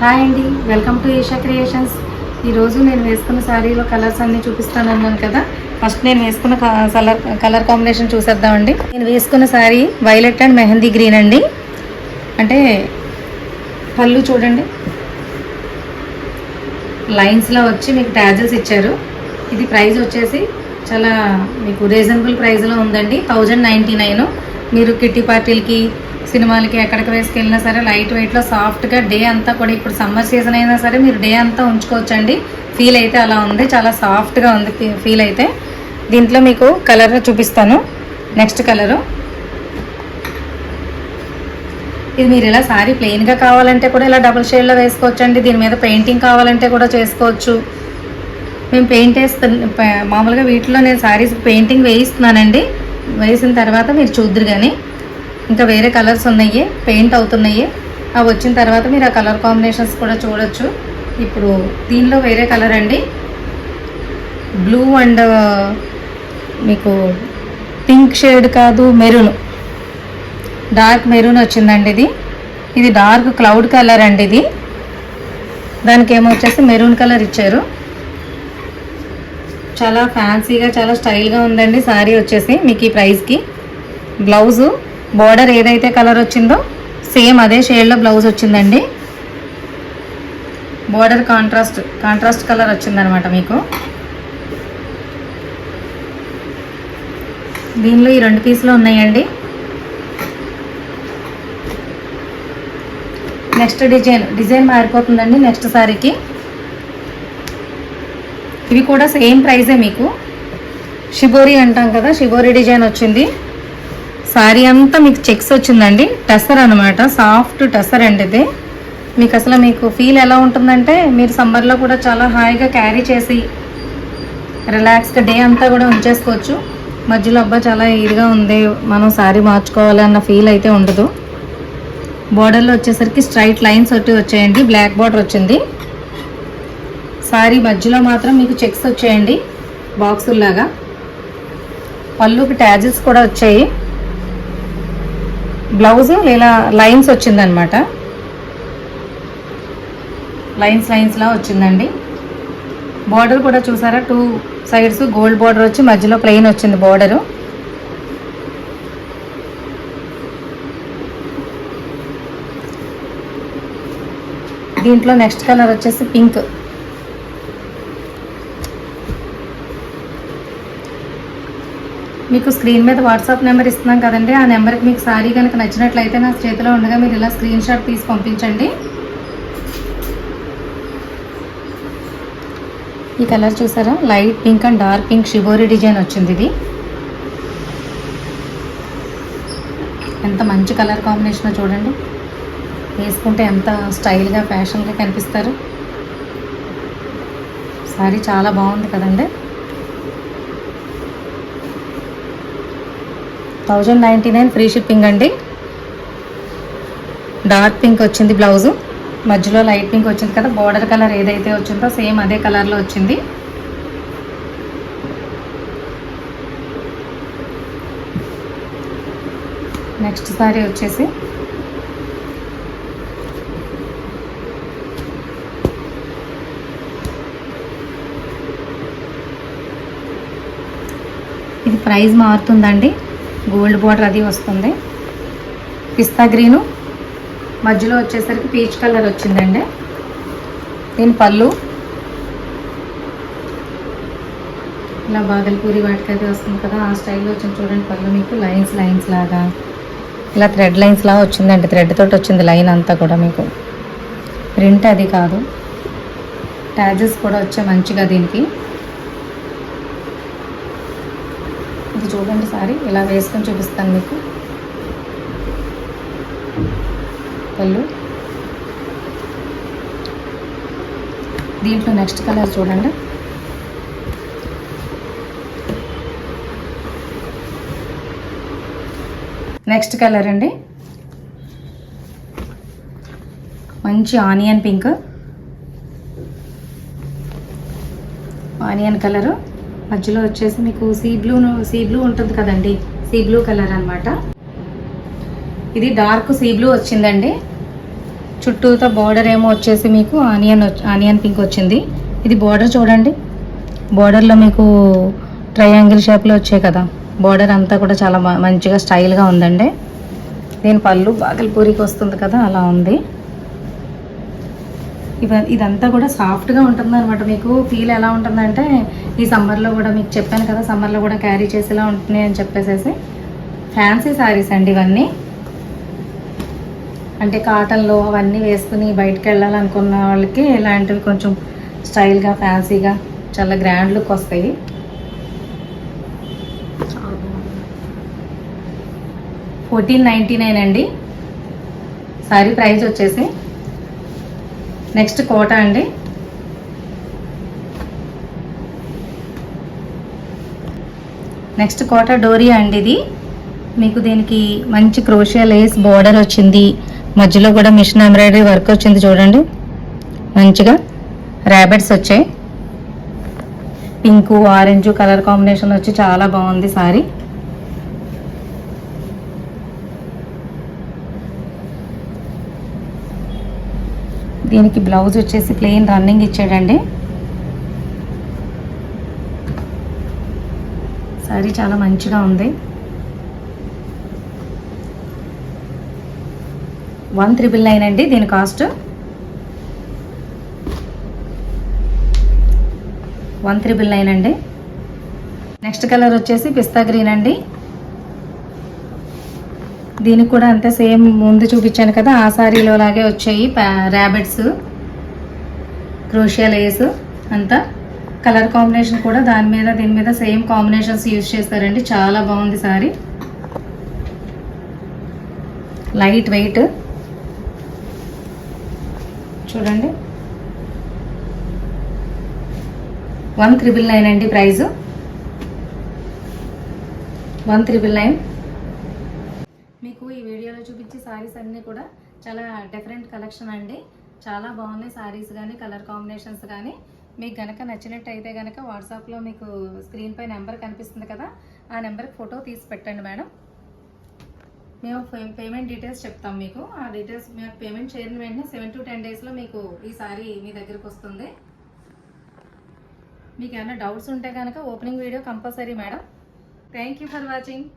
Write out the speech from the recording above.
Hi అండి, welcome to Isha creations. ఈరోజు నేను వేసుకున్న శారీలో కలర్స్ అన్నీ చూపిస్తాను అన్నాను కదా. ఫస్ట్ నేను వేసుకున్న కలర్ కాంబినేషన్ చూసేద్దామండి. నేను వేసుకున్న sari violet and mehndi green అండి. అంటే పళ్ళు చూడండి, లైన్స్లో వచ్చి మీకు ట్యాజెస్ ఇచ్చారు. ఇది ప్రైస్ వచ్చేసి చాలా మీకు రీజనబుల్ ప్రైస్లో ఉందండి. 1099. మీరు కిట్టి పార్టీలకి, సినిమాలకి ఎక్కడికి వేసుకెళ్ళినా సరే లైట్ వెయిట్లో సాఫ్ట్గా డే అంతా కూడా, ఇప్పుడు సమ్మర్ సీజన్ అయినా సరే మీరు డే అంతా ఉంచుకోవచ్చండి. ఫీల్ అయితే అలా ఉంది, చాలా సాఫ్ట్గా ఉంది ఫీల్ అయితే. దీంట్లో మీకు కలర్ చూపిస్తాను. నెక్స్ట్ కలరు ఇది. మీరు ఇలా సారీ ప్లెయిన్గా కావాలంటే కూడా ఇలా డబుల్ షేడ్లో వేసుకోవచ్చండి. దీని మీద పెయింటింగ్ కావాలంటే కూడా చేసుకోవచ్చు. మేము పెయింట్ మామూలుగా వీటిలో నేను సారీస్ పెయింటింగ్ వేయిస్తున్నానండి. వేసిన తర్వాత మీరు చూద్దరు. కానీ ఇంకా వేరే కలర్స్ ఉన్నాయి, పెయింట్ అవుతున్నాయి. అవి వచ్చిన తర్వాత మీరు ఆ కలర్ కాంబినేషన్స్ కూడా చూడొచ్చు. ఇప్పుడు దీనిలో వేరే కలర్ అండి, బ్లూ అండ్ మీకు పింక్ షేడ్ కాదు, మెరూన్, డార్క్ మెరూన్ వచ్చిందండి. ఇది డార్క్ క్లౌడ్ కలర్ అండి. ఇది దానికి ఏమొచ్చేసి మెరూన్ కలర్ ఇచ్చారు. చాలా ఫ్యాన్సీగా, చాలా స్టైల్గా ఉందండి సారీ వచ్చేసి మీకు ఈ ప్రైస్కి. బ్లౌజు బోర్డర్ ఏదైతే కలర్ వచ్చిందో సేమ్ అదే షేడ్లో బ్లౌజ్ వచ్చిందండి. బోర్డర్ కాంట్రాస్ట్ కలర్ వచ్చిందనమాట మీకు. దీనిలో ఈ 2 పీసులు ఉన్నాయండి. నెక్స్ట్ డిజైన్ మారిపోతుందండి నెక్స్ట్ సారీకి. ఇవి కూడా సేమ్ ప్రైజే మీకు. షిబోరి అంటాం కదా, షిబోరి డిజైన్ వచ్చింది. సారీ అంతా మీకు చెక్స్ వచ్చిందండి. టసర్ అనమాట, సాఫ్ట్ టసర్ అండి ఇది. మీకు అసలు మీకు ఫీల్ ఎలా ఉంటుందంటే, మీరు సమ్మర్లో కూడా చాలా హాయిగా క్యారీ చేసి రిలాక్స్గా డే అంతా కూడా ఉంచేసుకోవచ్చు. మధ్యలో అబ్బా చాలా ఇదిగా ఉంది, మనం సారీ మార్చుకోవాలి అన్న ఫీల్ అయితే ఉండదు. బోర్డర్లో వచ్చేసరికి స్ట్రైట్ లైన్స్ వచ్చాయండి, బ్లాక్ బార్డర్ వచ్చింది. సారీ మధ్యలో మాత్రం మీకు చెక్స్ వచ్చాయండి, బాక్సుల్లాగా. పళ్ళుకి ట్యాజెస్ కూడా వచ్చాయి. బ్లౌజ్ ఇలా లైన్స్ వచ్చిందనమాట, లైన్స్లా వచ్చిందండి. బార్డర్ కూడా చూసారా, 2 సైడ్స్ గోల్డ్ బార్డర్ వచ్చి మధ్యలో ప్లెయిన్ వచ్చింది బార్డరు. దీంట్లో నెక్స్ట్ కలర్ వచ్చేసి పింక్. మీకు స్క్రీన్ మీద వాట్సాప్ నెంబర్ ఇస్తున్నాం కదండి, ఆ నెంబర్కి మీకు సారీ కనుక నచ్చినట్లయితే నా చేతిలో ఉండగా మీరు ఇలా స్క్రీన్ షాట్ తీసి పంపించండి. ఈ కలర్ చూసారా, light pink and dark pink shibori design వచ్చింది. ఇది ఎంత మంచి కలర్ కాంబినేషన్ చూడండి. వేసుకుంటే ఎంత స్టైల్గా ఫ్యాషన్గా కనిపిస్తారు. సారీ చాలా బాగుంది కదండి. 1099 ఫ్రీ షిప్పింగ్ అండి. డార్క్ పింక్ వచ్చింది బ్లౌజు, మధ్యలో లైట్ పింక్ వచ్చింది కదా. బోర్డర్ కలర్ ఏదైతే వచ్చిందో సేమ్ అదే కలర్లో వచ్చింది. నెక్స్ట్ సారీ వచ్చేసి ఇది ప్రైస్ మారుతుందండి, గోల్డ్ బార్డర్ అది వస్తుంది. పిస్తా గ్రీను, మధ్యలో వచ్చేసరికి పీచ్ కలర్ వచ్చిందండి. దీని పళ్ళు ఇలా బాగల్పూరి వాటికి అది వస్తుంది కదా, ఆ స్టైల్లో వచ్చింది చూడండి. పళ్ళు మీకు లైన్స్ లాగా ఇలా థ్రెడ్ లైన్స్ లాగా వచ్చిందండి. థ్రెడ్ తోటి వచ్చింది లైన్ అంతా కూడా మీకు. ప్రింట్ అది కాదు, ట్యాజెస్ కూడా వచ్చాయి మంచిగా దీనికి. ఇది చూడండి సారీ, ఇలా వేసుకొని చూపిస్తాను మీకు. పళ్ళు, దీంట్లో నెక్స్ట్ కలర్ చూడండి. నెక్స్ట్ కలర్ అండి, మంచి ఆనియన్ పింక్, ఆనియన్ కలరు. మధ్యలో వచ్చేసి మీకు సీ బ్లూ ఉంటుంది కదండి, సీ బ్లూ కలర్ అనమాట. ఇది డార్క్ సీ బ్లూ వచ్చిందండి. చుట్టూతో బార్డర్ ఏమో వచ్చేసి మీకు ఆనియన్ పింక్ వచ్చింది. ఇది బార్డర్ చూడండి, బార్డర్లో మీకు ట్రయాంగిల్ షేప్లో వచ్చాయి కదా, బార్డర్ అంతా కూడా చాలా మంచిగా స్టైల్గా ఉందండి. దీని పళ్ళు బాగల్పూరికి వస్తుంది కదా, అలా ఉంది. ఇదంతా కూడా సాఫ్ట్గా ఉంటుంది అనమాట. మీకు ఫీల్ ఎలా ఉంటుందంటే ఈ సమ్మర్లో కూడా మీకు చెప్పాను కదా, సమ్మర్లో కూడా క్యారీ చేసేలా ఉంటున్నాయి అని చెప్పేసి. ఫ్యాన్సీ శారీస్ అండి ఇవన్నీ. అంటే కాటన్లో అవన్నీ వేసుకుని బయటకు వెళ్ళాలనుకున్న వాళ్ళకి ఇలాంటివి కొంచెం స్టైల్గా ఫ్యాన్సీగా చాలా గ్రాండ్ లుక్ వస్తాయి. 1499 అండి శారీ ప్రైస్ వచ్చేసి. నెక్స్ట్ కోట అండి. నెక్స్ట్ కోట డోరియా అండి. ఇది మీకు దీనికి మంచి క్రోషియా లేస్ బోర్డర్ వచ్చింది, మధ్యలో కూడా మిషన్ ఎంబ్రాయిడరీ వర్క్ వచ్చింది చూడండి. మంచిగా ర్యాబెట్స్ వచ్చాయి, పింకు ఆరెంజ్ కలర్ కాంబినేషన్ వచ్చి చాలా బాగుంది సారీ. దీనికి బ్లౌజ్ వచ్చేసి ప్లెయిన్ రన్నింగ్ ఇచ్చాడండి. సారీ చాలా మంచిగా ఉంది. 1999 అండి దీని కాస్ట్. 1999 అండి. నెక్స్ట్ కలర్ వచ్చేసి పిస్తా గ్రీన్ అండి. దీనికి కూడా అంతే, సేమ్ ముందు చూపించాను కదా ఆ సారీలో లాగే వచ్చాయి ర్యాబెట్స్, క్రోషియా లేస్ అంతా. కలర్ కాంబినేషన్ కూడా దీని మీద సేమ్ కాంబినేషన్స్ యూజ్ చేస్తారండి. చాలా బాగుంది సారీ, లైట్ వెయిట్ చూడండి. 1999 అండి ప్రైస్. 1999. మీకు ఈ వీడియోలో చూపించే సారీస్ అన్నీ కూడా చాలా డిఫరెంట్ కలెక్షన్ అండి. చాలా బాగున్నాయి సారీస్ కానీ కలర్ కాంబినేషన్స్ కానీ. మీకు కనుక నచ్చినట్టయితే కనుక వాట్సాప్లో మీకు స్క్రీన్ పై నెంబర్ కనిపిస్తుంది కదా, ఆ నెంబర్కి ఫోటో తీసి పెట్టండి మేడం. మేము పేమెంట్ డీటెయిల్స్ చెప్తాం మీకు. ఆ డీటెయిల్స్ మీకు పేమెంట్ చేరిన వెంటనే 7 to 10 డేస్లో మీకు ఈ సారీ మీ దగ్గరకు వస్తుంది. మీకు ఏమైనా డౌట్స్ ఉంటే కనుక opening video compulsory madam. Thank you for watching.